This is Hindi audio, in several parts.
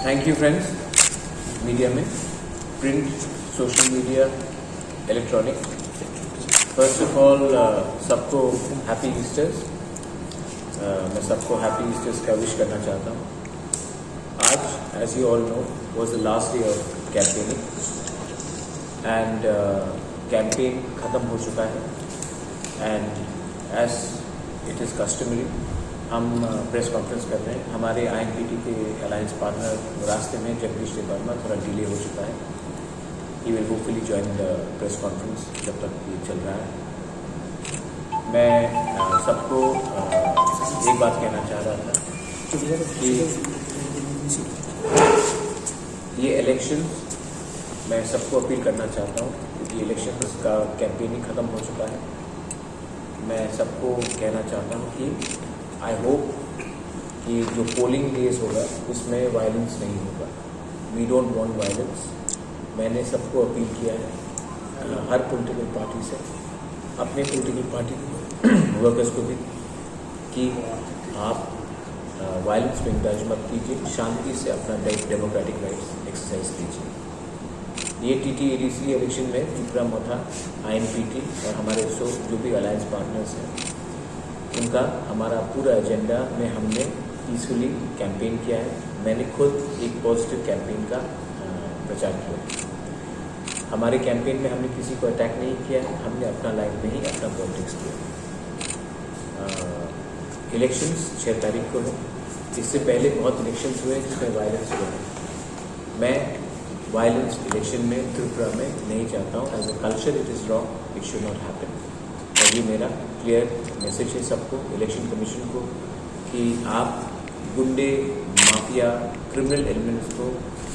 थैंक यू फ्रेंड्स, मीडिया में, print, social media, electronic. First of all सबको हैप्पी ईस्टर्स। मैं सबको हैप्पी ईस्टर्स का विश करना चाहता हूँ। आज, as you all know, was the last day of campaigning and campaign ख़त्म हो चुका है and as it is customary हम प्रेस कॉन्फ्रेंस कर रहे हैं। हमारे INPT के अलायंस पार्टनर रास्ते में जगदीश वर्मा थोड़ा डिले हो चुका है। He will hopefully join the press conference जब तक ये चल रहा है। मैं सबको एक बात कहना चाह रहा था कि ये इलेक्शन, मैं सबको अपील करना चाहता हूँ क्योंकि इलेक्शन का कैंपेनिंग ख़त्म हो चुका है। मैं सबको कहना चाहता हूँ कि आई होप कि जो पोलिंग डेज होगा उसमें वायलेंस नहीं होगा। We don't want violence. मैंने सबको अपील किया है, हर पॉलिटिकल पार्टी से, अपने पॉलिटिकल पार्टी वर्कर्स को भी, कि आप वायलेंस में इंदाज मत कीजिए, शांति से अपना डेमोक्रेटिक राइट्स एक्सरसाइज कीजिए। ये TTADC इलेक्शन में त्रिपुरा मोथा, INPT और हमारे जो भी अलायंस पार्टनर्स हैं, उनका हमारा पूरा एजेंडा में हमने पीसफुली कैंपेन किया है। मैंने खुद एक पॉजिटिव कैंपेन का प्रचार किया। हमारे कैंपेन में हमने किसी को अटैक नहीं किया है, हमने अपना लाइन में ही अपना पॉलिटिक्स किया। इलेक्शंस 6 तारीख को है। इससे पहले बहुत इलेक्शंस हुए जिसमें वायलेंस हुआ है। मैं वायलेंस इलेक्शन में त्रिपुरा में नहीं चाहता हूँ। As a culture it is wrong, it should not happen. और ये मेरा क्लियर मैसेज है सबको, इलेक्शन कमीशन को, कि आप गुंडे, माफिया, क्रिमिनल एलिमेंट्स को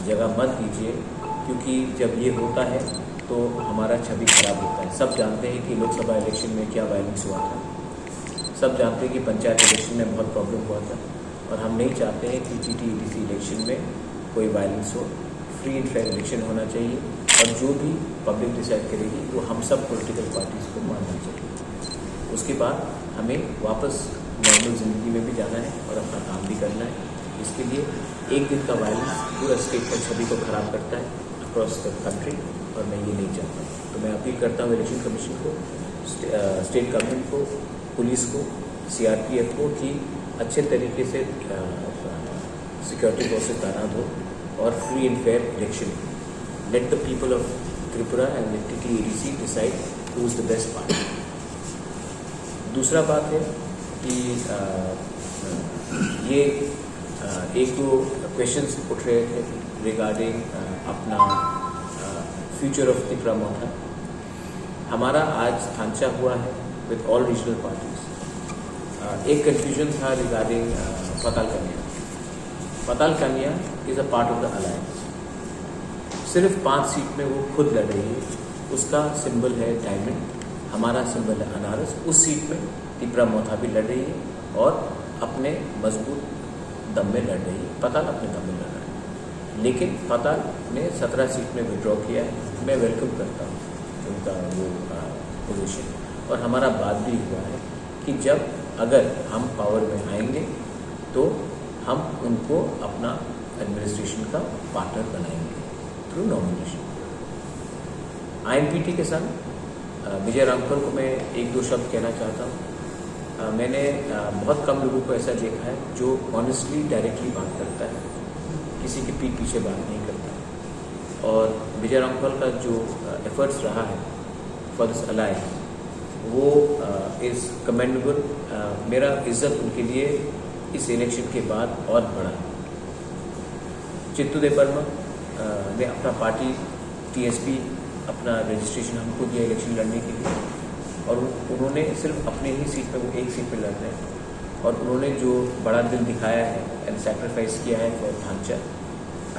जगह मत दीजिए, क्योंकि जब ये होता है तो हमारा छवि खराब होता है। सब जानते हैं कि लोकसभा इलेक्शन में क्या वायलेंस हुआ था, सब जानते हैं कि पंचायत इलेक्शन में बहुत प्रॉब्लम हुआ था, और हम नहीं चाहते हैं कि TTADC इलेक्शन में कोई वायलेंस हो। फ्री एंड फेयर इलेक्शन होना चाहिए और जो भी पब्लिक डिसाइड करेगी वो हम सब पॉलिटिकल पार्टीज़ को मानना चाहिए। उसके बाद हमें वापस नॉर्मल ज़िंदगी में भी जाना है और अपना काम भी करना है। इसके लिए एक दिन का वायलेंस पूरा स्टेट का छवि को ख़राब करता है अक्रॉस द कंट्री, और मैं ये नहीं चाहता। तो मैं अपील करता हूँ इलेक्शन कमीशन को, स्टेट गवर्नमेंट को, पुलिस को, CRPF को, कि अच्छे तरीके से सिक्योरिटी फोर्सेस तैनात हो और free and fair election. Let the people of Tripura and TTADC decide who is the best party. दूसरा बात है कि ये एक दो क्वेश्चंस उठ रहे थे रिगार्डिंग अपना फ्यूचर ऑफ त्रिपुरा मोथा। हमारा आज थांचा हुआ है विद ऑल रीजनल पार्टीज। एक कन्फ्यूजन था रिगार्डिंग पाताल कन्या। पाताल कन्या is a part of the alliance. सिर्फ 5 सीट में वो खुद लड़ रही है। उसका सिंबल है डायमंड, हमारा सिंबल है अनारस। उस सीट में त्रिपुरा मोथा भी लड़ रही है और अपने मजबूत दम में लड़ रही है। पाताल अपने दम में लड़ रहा है, लेकिन पाताल ने 17 सीट में विड्रॉ किया है। मैं वेलकम करता हूँ उनका वो पोजीशन, और हमारा बात भी हुआ है कि जब अगर हम पावर में आएंगे तो हम उनको अपना एडमिनिस्ट्रेशन का पार्टनर बनाएंगे थ्रू नॉमिनेशन। INPT के साथ विजय रामकर को मैं एक दो शब्द कहना चाहता हूँ। मैंने बहुत कम लोगों को ऐसा देखा है जो ऑनेस्टली डायरेक्टली बात करता है, किसी के पीठ पीछे बात नहीं करता। और विजय रामकर का जो एफर्ट्स रहा है फॉर दिस अलायंस, वो इज़ कमेंडेबल। मेरा इज्जत उनके लिए इस इलेक्शन के बाद और बढ़ा। चित्तू देवर्मा ने अपना पार्टी TSP अपना रजिस्ट्रेशन हमको दिया इलेक्शन लड़ने के लिए, और उन्होंने सिर्फ अपने ही सीट पे, वो एक सीट पे लड़ रहे हैं, और उन्होंने जो बड़ा दिल दिखाया है एंड सैक्रिफाइस किया है फॉर थांचा,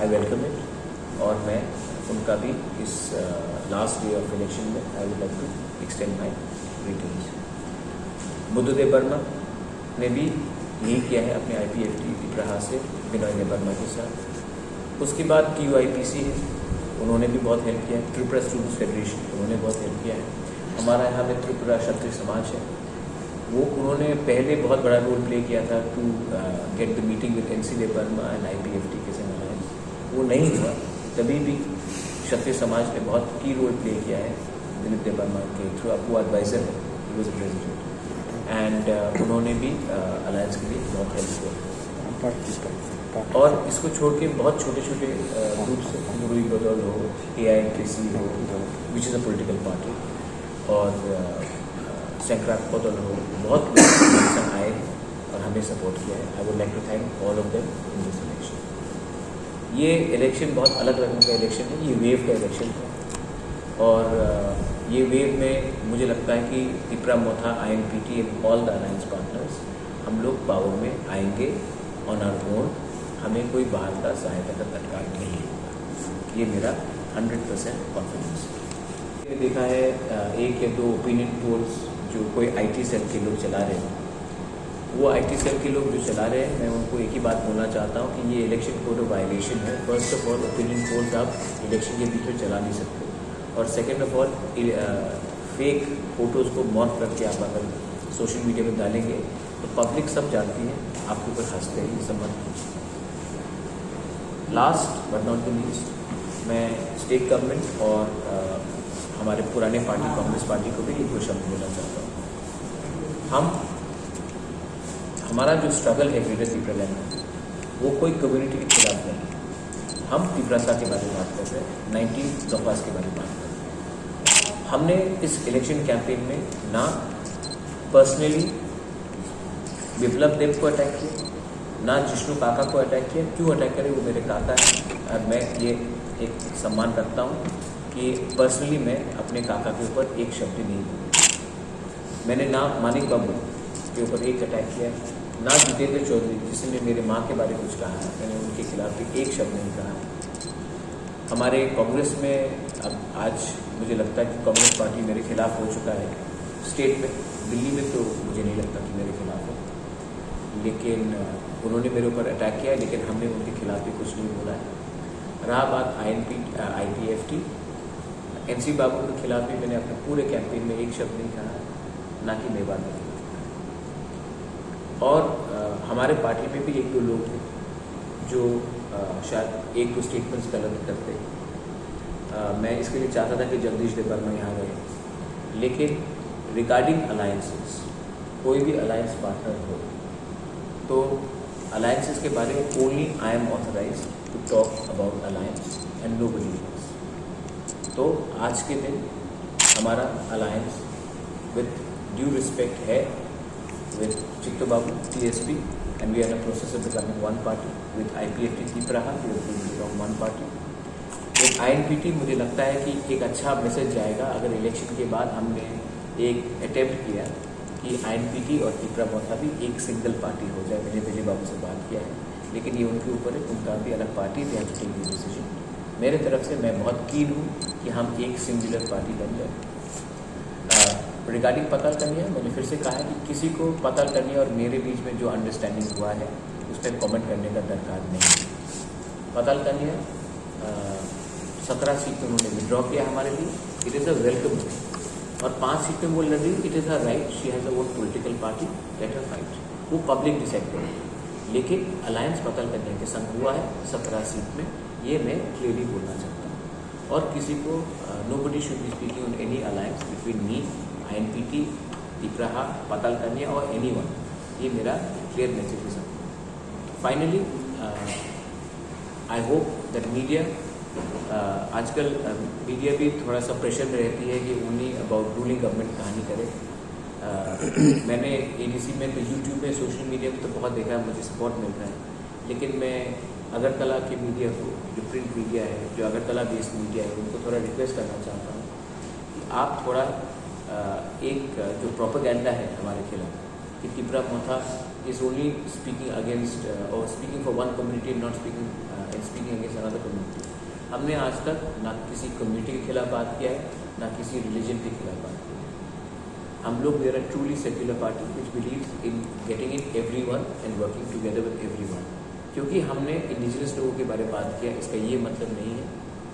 आई वेलकम इट। और मैं उनका भी इस लास्ट डे ऑफ इलेक्शन में I would like to extend my greetings. Buddhadev Verma ने भी यही किया है अपने IPFT त्रिपुरा से विनय वर्मा के साथ। उसके बाद TUIPC है, उन्होंने भी बहुत हेल्प किया है। त्रिपुरा स्टूडेंट्स फेडरेशन, उन्होंने बहुत हेल्प किया है। हमारा यहाँ में त्रिपुरा क्षत्रिय समाज है, वो उन्होंने पहले बहुत बड़ा रोल प्ले किया था to get the meeting with NC Verma and IPFT के संग अलायंस। वो नहीं हुआ, तभी भी क्षत्रिय समाज ने बहुत की रोल प्ले किया है दिलीप देबर्मा के थ्रू। अब वो एडवाइज़र है, ही वाज प्रेसिडेंट, एंड उन्होंने भी अलायंस के लिए बहुत हेल्प किया। और इसको छोड़ के बहुत छोटे छोटे ग्रुप्स, गुरुई बदौल हो, AINKC हो, which is a political party, और संक्रांत बदौल हो, बहुत लोग आए और हमें सपोर्ट किया है। I would like to thank all of them in this election. ये इलेक्शन बहुत अलग रकम का इलेक्शन है, ये वेव का इलेक्शन है, और ये वेव में मुझे लगता है कि तिपरा मोथा, INPT and all the alliance partners हम लोग पावर में आएंगे ऑन आवर ओन। हमें कोई बाहर का सहायता का तत्काल नहीं होगा, ये मेरा 100% कॉन्फिडेंस है। देखा है 1 या 2 ओपिनियन पोल्स जो कोई IT सेल के लोग चला रहे हैं, वो IT सेल के लोग जो चला रहे हैं, मैं उनको एक ही बात बोलना चाहता हूँ कि ये इलेक्शन कोड वायलेशन है। First of all, opinion polls आप इलेक्शन के बीच में चला नहीं सकते, और second of all, fake photos को मॉर्फ करके आप अगर सोशल मीडिया में डालेंगे तो पब्लिक सब जानती है, आपके ऊपर हंसते हैं, ये सब मत कीजिए। Last but not the least, मैं स्टेट गवर्नमेंट और हमारे पुराने पार्टी कांग्रेस पार्टी को भी एक दो शब्द बोलना चाहता हूँ। हमारा जो स्ट्रगल है ग्रेटर तिपरालैंड में, वो कोई कम्युनिटी के खिलाफ नहीं है। हम तिपरासा के बारे में बात कर रहे हैं, 19 गफास के बारे में बात कर रहे हैं। हमने इस इलेक्शन कैंपेन में ना पर्सनली विप्लव देव को अटैक किया, ना जिष्णु काका को अटैक किया। क्यों अटैक करें, वो मेरे काका है, और मैं ये एक सम्मान करता हूँ कि पर्सनली मैं अपने काका के ऊपर एक शब्द नहीं बोला। मैंने ना मानिक बाबू के ऊपर एक अटैक किया, ना जितेंद्र चौधरी जिसने मेरे माँ के बारे में कुछ कहा है, मैंने उनके खिलाफ भी एक शब्द नहीं कहा। हमारे कांग्रेस में अब आज मुझे लगता है कि कांग्रेस पार्टी मेरे खिलाफ हो चुका है स्टेट में। दिल्ली में तो मुझे नहीं लगता कि मेरे खिलाफ है, लेकिन उन्होंने मेरे ऊपर अटैक किया, लेकिन हमने उनके खिलाफ भी कुछ नहीं बोला है। रहा बात IPFT, NC बाबू के खिलाफ भी मैंने अपने पूरे कैंपेन में एक शब्द नहीं कहा, ना कि मेवाड़ में। और हमारे पार्टी में भी 1-2 लोग हैं जो शायद 1-2 स्टेटमेंट्स गलत करते हैं। मैं इसके लिए चाहता था कि जगदीश देबर्मा यहाँ रहे, लेकिन रिगार्डिंग अलायंसेस, कोई भी अलायंस पार्टनर हो तो अलायंसेस के बारे में only I am authorise to talk about alliance and nobody else. तो आज के दिन हमारा अलायंस विद ड्यू रिस्पेक्ट है with Chittu Babu, TSP, and we are in the process of becoming one party. With IPFT Tipraha, we will become one party. With INPT मुझे लगता है कि एक अच्छा मैसेज जाएगा अगर इलेक्शन के बाद हमने एक अटेम्प्ट किया कि INPT और तिपरा मोथा भी एक सिंगल पार्टी हो जाए। मैंने दिलीप बाबू से बात किया है, लेकिन ये उनके ऊपर है, उनका भी अलग party, they have to take the decision. मेरे तरफ से मैं बहुत कीन हूँ कि हम एक सिंगुलर पार्टी बन जाए। रिगार्डिंग पताल कन्या, मैंने फिर से कहा है कि किसी को पताल कन्या और मेरे बीच में जो अंडरस्टैंडिंग हुआ है उस पर कॉमेंट करने का दरकार नहीं है। पताल कन्या 17 सीट में उन्होंने विड्रॉ किया हमारे लिए, इट इज़ अ वेलकम। और 5 सीट में वो लड़ रही, it is her right, she has a own political party, let her fight, वो पब्लिक डिसाइड करेगी। लेकिन अलायंस पताल कन्या के संग हुआ है 17 सीट में, ये मैं क्लियरली बोलना चाहता हूँ। और किसी को nobody should be speaking on any alliance between me, INPT, Tipraha, पताल कन्या और एनीवन, ये मेरा क्लियर मैसेज है सबको। Finally I hope that media, आजकल मीडिया भी थोड़ा सा प्रेशर में रहती है कि ओनली अबाउट रूलिंग गवर्नमेंट कहानी करे। मैंने ADC में तो यूट्यूब में, सोशल मीडिया में तो बहुत देखा है, मुझे सपोर्ट मिल रहा है, लेकिन मैं अगरतला के मीडिया को, जो प्रिंट मीडिया है, जो अगरतला बेस्ड मीडिया है, उनको थोड़ा रिक्वेस्ट करना चाहता हूँ कि आप थोड़ा एक जो प्रोपेगेंडा है हमारे खिलाफ कि तिपरा मोथा इज ओनली स्पीकिंग अगेंस्ट और speaking for one community, not speaking against another community. हमने आज तक ना किसी कम्युनिटी के खिलाफ बात किया है, ना किसी रिलीजन के खिलाफ बात किया है। हम लोग we are a truly secular party which believes in getting in everyone and working together with everyone. क्योंकि हमने इंडिजिनस लोगों के बारे में बात किया, इसका ये मतलब नहीं है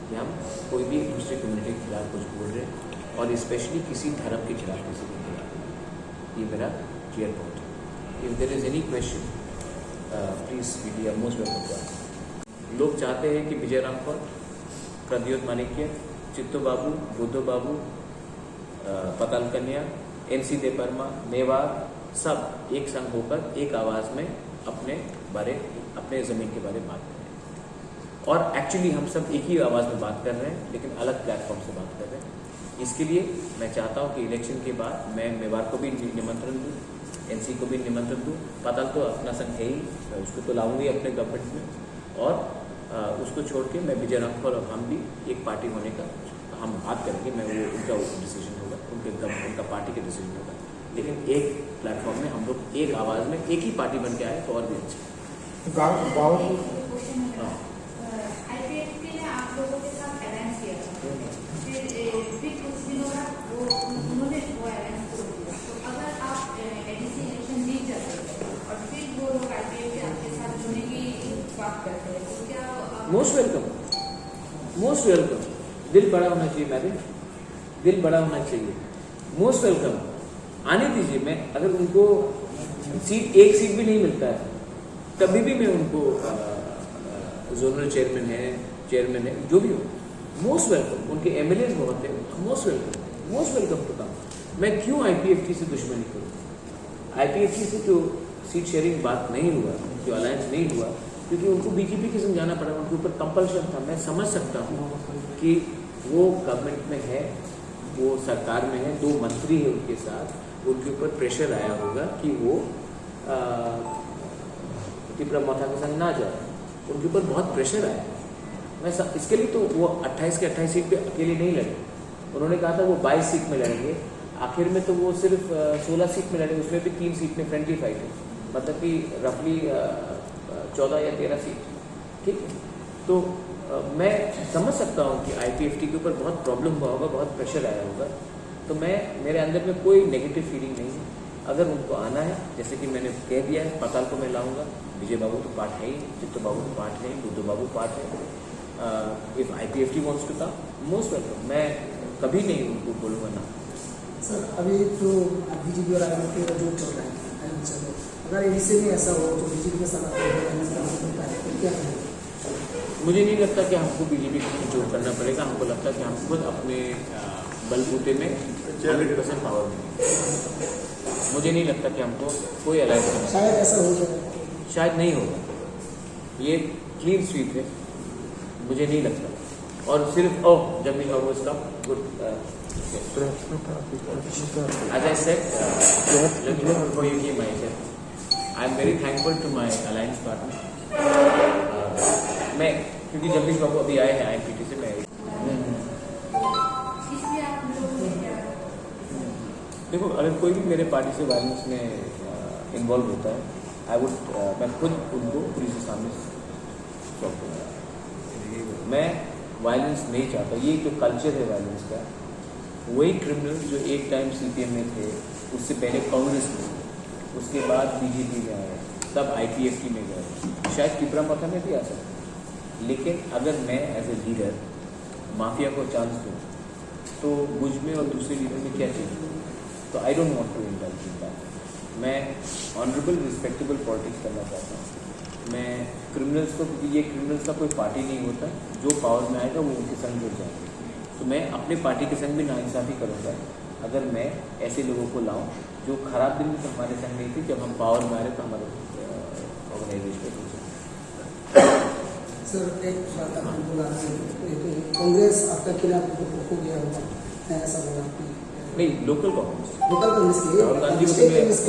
कि हम कोई भी दूसरे कम्युनिटी के खिलाफ कुछ बोल रहे हैं, और स्पेशली किसी धर्म के खिलाफ, किसी के खिलाफ। ये मेरा airport. If there is any question, please we are most welcome to ask. लोग चाहते हैं कि विजय रामफल, प्रद्योत माणिक्य, चित्तो बाबू, बुद्धो बाबू, पताल कन्या, NC देवर्मा, मेवाड़ सब एक संग होकर एक आवाज़ में अपने ज़मीन के बारे में बात कर रहे हैं. और एक्चुअली हम सब एक ही आवाज़ में बात कर रहे हैं, लेकिन अलग प्लेटफॉर्म से बात कर रहे हैं. इसके लिए मैं चाहता हूँ कि इलेक्शन के बाद मैं मेवाड़ को भी निमंत्रण दूँ, NC को भी निमंत्रण दूँ. पताल तो अपना संग है ही, मैं उसको तो लाऊंगी अपने गवर्नमेंट में. और उसको छोड़ के मैं विजय रामफल और हम भी एक पार्टी होने का हम बात करेंगे. मैं वो उनका डिसीजन होगा, उनका पार्टी का डिसीजन होगा. लेकिन एक प्लेटफॉर्म में हम लोग एक आवाज़ में एक ही पार्टी बन के आए तो और भी अच्छा. IPFT ने आप लोगों के साथ अलायंस किया था, फिर कुछ दिनों बाद उन्होंने वो अलायंस तोड़ दिया. तो अगर आप ADC इलेक्शन जीत जाते हैं और फिर वो लोग IPFT आपके साथ जुड़ने की बात करते हैं तो क्या? Most welcome, most welcome. दिल बड़ा होना चाहिए मैडम, दिल बड़ा होना चाहिए. मोस्ट वेलकम, आने दीजिए. मैं अगर उनको एक सीट भी नहीं मिलता है कभी भी मैं उनको जोनल चेयरमैन है जो भी हो, मोस्ट वेलकम. उनके MLA बहुत है, मोस्ट वेलकम टू कम. मैं क्यों IPFT से दुश्मनी करूँ? IPFT से जो सीट शेयरिंग बात नहीं हुआ, जो अलायंस नहीं हुआ, क्योंकि उनको BJP के समझाना पड़ा, उनके ऊपर कंपल्शन था. मैं समझ सकता हूँ कि वो गवर्नमेंट में है, वो सरकार में है, 2 मंत्री है उनके साथ, उनके ऊपर प्रेशर आया होगा कि वो त्रिपुरा माता के संग ना जाए. उनके ऊपर बहुत प्रेशर आया. मैं इसके लिए तो वो 28 के 28 सीट पे अकेले नहीं लड़े. उन्होंने कहा था वो 22 सीट में लड़ेंगे, आखिर में तो वो सिर्फ 16 सीट में लड़े. उसमें भी 3 सीट में फ्रेंडली फाइट है, मतलब कि रफली 14 या 13 सीट. ठीक है, तो मैं समझ सकता हूँ कि IPFT के ऊपर बहुत प्रॉब्लम हुआ होगा, बहुत प्रेशर आया होगा. तो मेरे अंदर में कोई नेगेटिव फीलिंग नहीं है. अगर उनको आना है, जैसे कि मैंने कह दिया है, पताल को मैं लाऊंगा. विजय बाबू तो पार्ट है ही, चित्तो बाबू तो पार्ट है, बुद्धो बाबू पार्ट है. If IPFT wants to come, most welcome. मैं कभी नहीं उनको बोलूँगा ना. सर अभी तो BJP और IPFT का जो चल रहा है, अगर ADC में ऐसा हो तो BJP के साथ क्या करें? मुझे नहीं लगता कि हमको BJP को जोड़ करना पड़ेगा. हमको लगता है कि हम खुद अपने बलबूते में 100% पावर में. मुझे नहीं लगता कि हमको कोई अलायंस करना. शायद ऐसा हो जाए, शायद नहीं होगा. ये क्लीन स्वीप है, मुझे नहीं लगता. और सिर्फ जमीन बाबू इसका good. As I said, let me before you hear myself, I am very thankful to my alliance partner. मैं क्योंकि जगदीश बाबू अभी आए हैं IPFT से, मैं इसलिए आप लोगों ने क्या? देखो, अगर कोई भी मेरे पार्टी से वायलेंस में इन्वॉल्व होता है, मैं खुद उनको पुलिस के सामने सौंप दूँगा. मैं वायलेंस नहीं चाहता. ये जो कल्चर है वायलेंस का, वही क्रिमिनल जो एक टाइम CPM में थे, उससे पहले कांग्रेस में, उसके बाद BJP में आए, तब IPFT में गए, शायद त्रिपुरा माता में भी आ सकते. लेकिन अगर मैं एज ए लीडर माफिया को चांस दूँ तो मुझ में और दूसरे लीडर में क्या चाहिए? तो I don't want to indulge in that. मैं ऑनरेबल रिस्पेक्टेबल पॉलिटिक्स करना चाहता हूँ. मैं क्रिमिनल्स को, क्योंकि ये क्रिमिनल्स का कोई पार्टी नहीं होता, जो पावर में आएगा वो उनके संग जुड़ जाएंगे. तो मैं अपने पार्टी के संग भी नाइंसाफ़ी करूँगा अगर मैं ऐसे लोगों को लाऊँ जो खराब दिन में तो हमारे संग नहीं थी, जब हम पावर में आ रहे तो हमारे ऑर्गेनाइजेशन में. सर एक बात आपने बोला, कांग्रेस आपका खिलाफ हो गया होगा, ऐसा बोला नहीं. लोकल कांग्रेस,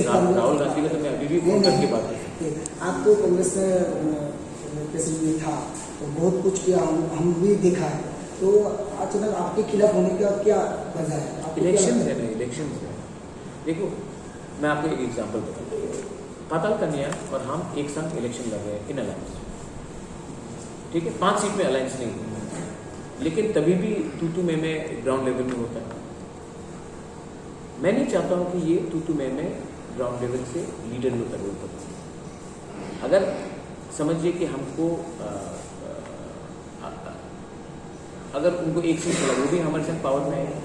राहुल गांधी को तो मैं अभी भी फोन करके बात करती हूँ. आप तो कांग्रेस में प्रेसिडेंट था, तो बहुत कुछ किया, हम भी देखा है. तो अचानक आपके खिलाफ होने का क्या वजह है? इलेक्शन है ना, इलेक्शन है. देखो, मैं आपको एक एग्जांपल बताता हूँ. पताल कन्या और हम एक साथ इलेक्शन लगे इन अलायंस. ठीक है, 5 सीट में अलायंस नहीं हुआ, लेकिन तभी भी तू में ग्राउंड लेवल में होता है. मैं नहीं चाहता हूँ कि ये तू में ग्राउंड लेवल से लीडर में कन्वर्ट होता. अगर समझिए कि हमको अगर उनको एक सीट मिला, वो भी हमारे संग पावर में आएगा.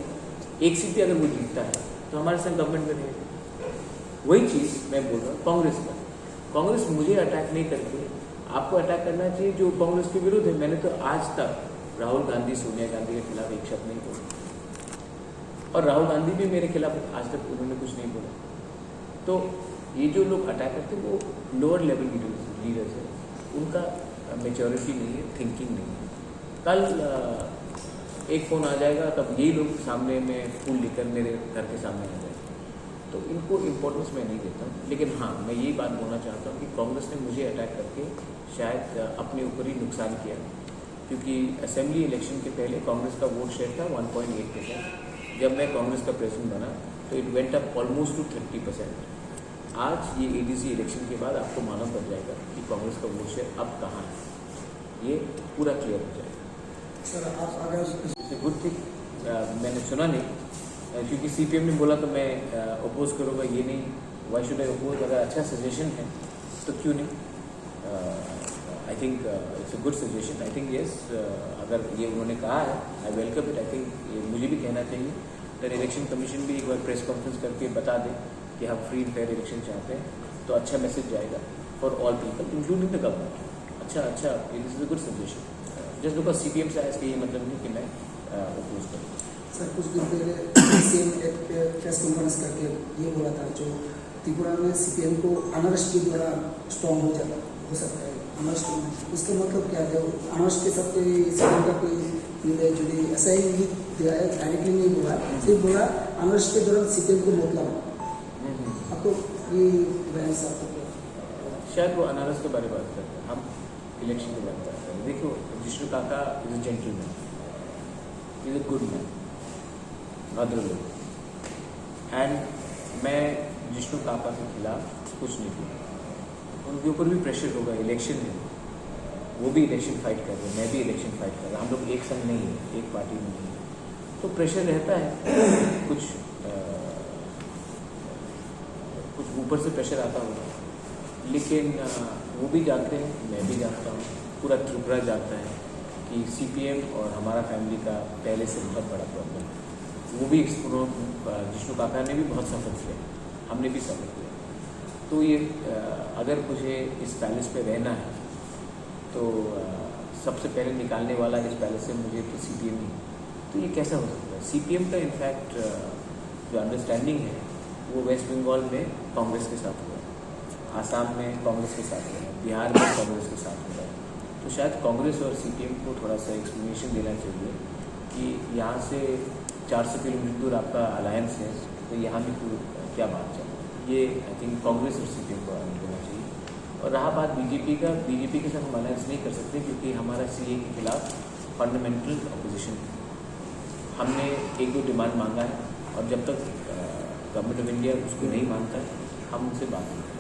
एक सीट भी अगर वो जीतता है तो हमारे संग गवर्नमेंट में रहेगा. वही चीज़ मैं बोल रहा हूँ कांग्रेस का। कांग्रेस मुझे अटैक नहीं करती, आपको अटैक करना चाहिए जो कांग्रेस के विरुद्ध है। मैंने तो आज तक राहुल गांधी, सोनिया गांधी के खिलाफ एक शब्द नहीं बोला, और राहुल गांधी भी मेरे खिलाफ आज तक उन्होंने कुछ नहीं बोला। तो ये जो लोग अटैक करते हैं वो लोअर लेवल लीडर्स है, उनका मेच्योरिटी नहीं है, थिंकिंग नहीं है। कल एक फ़ोन आ जाएगा तब यही लोग सामने में फूल लेकर मेरे घर के सामने आ जाएंगे, तो इनको इम्पोर्टेंस मैं नहीं देता हूँ। लेकिन हाँ, मैं यही बात बोलना चाहता हूँ कि कांग्रेस ने मुझे अटैक करके शायद अपने ऊपर ही नुकसान किया, क्योंकि असेंबली इलेक्शन के पहले कांग्रेस का वोट शेयर था 1.8%। जब मैं कांग्रेस का प्रेसिडेंट बना तो it went up almost two 30%। आज ये एडीसी इलेक्शन के बाद आपको मालूम पड़ जाएगा कि कांग्रेस का वोट शेयर अब कहाँ है, ये पूरा क्लियर हो जाएगा। सर आप अगर गुड थिंग, मैंने सुना नहीं, क्योंकि सीपीएम ने बोला तो मैं अपोज करूँगा, ये नहीं। Why should I oppose? अगर अच्छा सजेशन है तो क्यों नहीं। I think it's a good suggestion. I think yes, अगर ये उन्होंने कहा है I welcome it. I think ये मुझे भी कहना चाहिए। अगर इलेक्शन कमीशन भी एक बार प्रेस कॉन्फ्रेंस करके बता दे कि हम फ्री एंड फेयर इलेक्शन चाहते हैं तो अच्छा मैसेज जाएगा for all people including the government. अच्छा this is a good suggestion. Just because CPM से आया इसका ये मतलब नहीं कि मैं अपोज करूँ। सर कुछ दिन पहले सीएम एक प्रेस कॉन्फ्रेंस करके ये बोला था जो त्रिपुरा में सीपीएम को अनारस के द्वारा स्ट्रॉन्ग हो सकता है। अनारस उसका मतलब क्या है? अनारस के साथ कोई सीपीएम का कोई जो ऐसा ही दिया है, डायरेक्टली नहीं बोला, सिर्फ बोला अनारस के दौरान सीपीएम को मतलब आपको ये बहन साहब शायद वो अनारस के बारे में बात करते हैं, हम इलेक्शन की बात करते हैं। देखो, जिष्णु काका is a gentleman, is a good man, भद्र लोग। एंड मैं जिष्णु काका के खिलाफ कुछ नहीं बोला। उनके ऊपर भी प्रेशर होगा, इलेक्शन है, वो भी इलेक्शन फाइट कर रहे हैं, मैं भी इलेक्शन फाइट कर रहा हूँ। हम लोग एक संग नहीं है, एक पार्टी में नहीं है, तो प्रेशर रहता है। कुछ ऊपर से प्रेशर आता होगा, लेकिन वो भी जानते हैं, मैं भी जानता हूँ, पूरा त्रिपुरा जानता है कि सीपीएम और हमारा फैमिली का पहले से बहुत बड़ा प्रॉब्लम है। वो भी जिष्णु काका ने भी बहुत सफ़र किया, हमने भी सफ़र किया। तो ये अगर मुझे इस पैलेस पे रहना है तो सबसे पहले निकालने वाला इस पैलेस से मुझे तो सीपीएम ही। तो ये कैसा हो सकता है? सीपीएम का इनफैक्ट जो अंडरस्टैंडिंग है वो वेस्ट बंगाल में कांग्रेस के साथ हुआ, आसाम में कांग्रेस के साथ हुआ, बिहार में कांग्रेस के साथ हुआ। तो शायद कांग्रेस और सीपीएम को थोड़ा सा एक्सप्लेनेशन देना चाहिए कि यहाँ से 400 किलोमीटर दूर आपका अलायंस है, तो यहाँ भी क्या बात चल रही है। ये आई थिंक कांग्रेस और सीपीएम को आगे होना चाहिए। और रहा बात बीजेपी का, बीजेपी के साथ हम अलायंस नहीं कर सकते क्योंकि हमारा सीए के खिलाफ फंडामेंटल अपोजिशन है। हमने 1-2 डिमांड मांगा है, और जब तक गवर्नमेंट ऑफ इंडिया उसको नहीं मानता है, हम उनसे बात नहीं करें।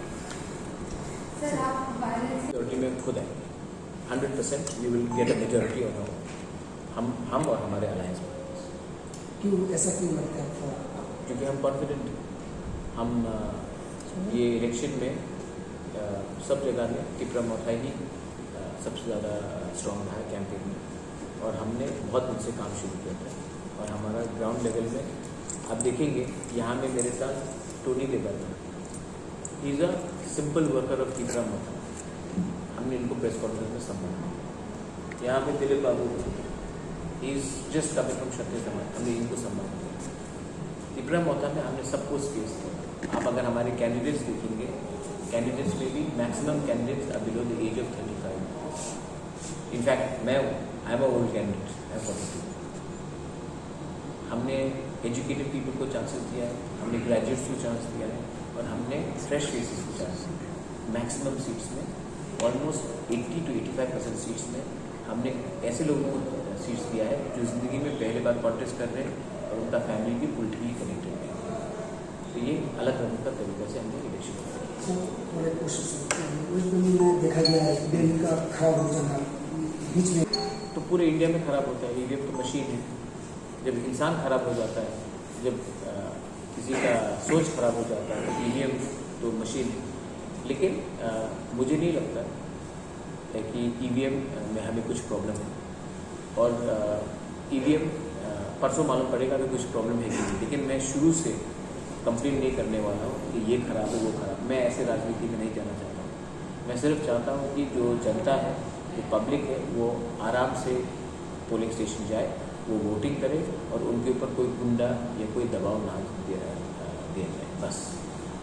सर आप वायलेंस मेजोरिटी में खुद आएंगे 100%। We will get a majority on हम और हमारे अलायंस में। क्यों ऐसा क्यों लगता है आपको? क्योंकि हम कॉन्फिडेंट हैं। हम ये इलेक्शन में सब जगह में त्रिपुरा मोथा ही सबसे ज़्यादा स्ट्रॉन्ग रहा है कैंपेन में, और हमने बहुत मुझसे काम शुरू किया था। और हमारा ग्राउंड लेवल में आप देखेंगे, यहाँ में मेरे साथ टोनी देवर था, he is a simple worker of Tripura Motha. हमने इनको प्रेस कॉन्फ्रेंस में सम्मान। यहाँ पे Dilip Babu he is just coming from Kshatriya samaj, हमने इनको सम्मान किया। त्रिपुरा मोथा में हमने सबको स्पेस दिया। आप अगर हमारे कैंडिडेट्स देखेंगे, कैंडिडेट्स में भी maximum candidates are below the age of 35। In fact मैं I am a old candidate, I am 42। हमने एजुकेटेड पीपल को चांसेस दिया है, हमने ग्रेजुएट्स को चांस दिया है, और हमने फ्रेश फेसेस को चांस दिया है। मैक्सिमम सीट्स में ऑलमोस्ट 80 to 85% सीट्स में हमने ऐसे लोगों को सीट्स दिया है जो ज़िंदगी में पहले बार कॉन्टेस्ट कर रहे हैं और उनका फैमिली भी पोलिटिकली कनेक्टेड है। तो ये अलग रंग का तरीके से हमने इलेक्शन किया। बड़े कोशिश में देखा गया है दिल्ली का खराब हो जाना बीच में, तो पूरे इंडिया में ख़राब होता है। ईवीएम तो मशीन है। जब इंसान ख़राब हो जाता है, जब किसी का सोच ख़राब हो जाता है, तो ईवीएम तो मशीन है। लेकिन मुझे नहीं लगता है कि ईवीएम में हमें कुछ प्रॉब्लम है, और ईवीएम परसों मालूम पड़ेगा कि कुछ प्रॉब्लम है कि नहीं। लेकिन मैं शुरू से कंप्लेन नहीं करने वाला हूँ कि ये खराब है वो खराब। मैं ऐसे राजनीति में नहीं जाना चाहता हूँ। मैं सिर्फ चाहता हूँ कि जो जनता है, जो पब्लिक है, वो आराम से पोलिंग स्टेशन जाए, वो वोटिंग करे और उनके ऊपर कोई गुंडा या कोई दबाव ना दिया जाए। बस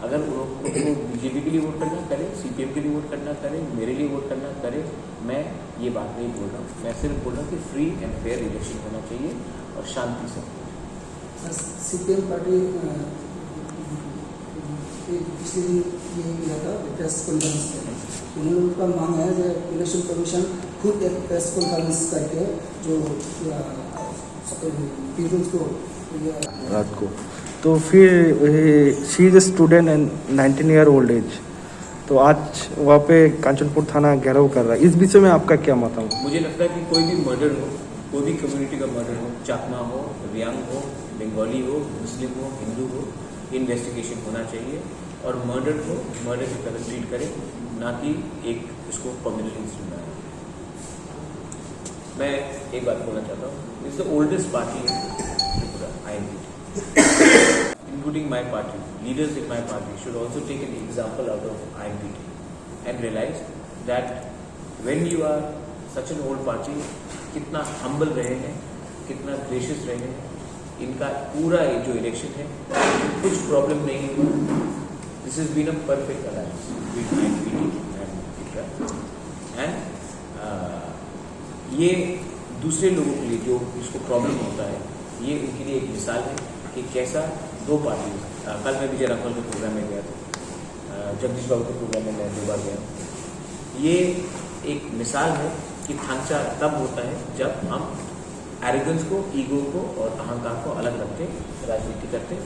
अगर उनको बीजेपी के लिए वोट करना करे, सीपीएम के लिए वोट करना करे, मेरे लिए वोट करना करे, मैं ये बात नहीं बोल रहा हूँ। मैं सिर्फ बोल रहा हूँ कि फ्री एंड फेयर इलेक्शन होना चाहिए और शांति से। सीपीएम पार्टी पिछले दिन ये किया था प्रेस कॉन्फ्रेंस में, उन लोगों का मांग है कि इलेक्शन कमीशन खुद एक प्रेस कॉन्फ्रेंस करके जो पीपल्स को रात को, तो फिर she is a student and 19 year old age, तो आज वहाँ पे कांचनपुर थाना घेराव कर रहा है। इस विषय में आपका क्या मत है? मुझे लगता है कि कोई भी मर्डर हो, कोई भी कम्युनिटी का मर्डर हो, चाकमा हो, रियांग हो, बंगाली हो, मुस्लिम हो, हिंदू हो, इन्वेस्टिगेशन होना चाहिए और मर्डर को मर्डर की तरह ट्रीट करें, ना कि एक इसको परमानेंट इंस्टीट्यूट बनाए। मैं एक बात बोलना चाहता हूँ, it's the oldest party Tripura, INPT, including my party. Leaders in my party should also take an example out of INPT and realize that when you are such an old party, कितना humble रहे हैं, कितना gracious रहे हैं। इनका पूरा ये जो इलेक्शन है कुछ प्रॉब्लम नहीं हुआ। This has been a perfect alliance between INPT and Tripura and ये दूसरे लोगों के लिए जो इसको प्रॉब्लम होता है, ये उनके लिए एक मिसाल है कि कैसा दो पार्टी। कल मैं विजय राघवन के प्रोग्राम में गया था, जगदीश बाबू के प्रोग्राम में मैं 2 बार गया। ये एक मिसाल है कि ढांचा तब होता है जब हम एरोगेंस को, ईगो को और अहंकार को अलग रख के राजनीति करते हैं।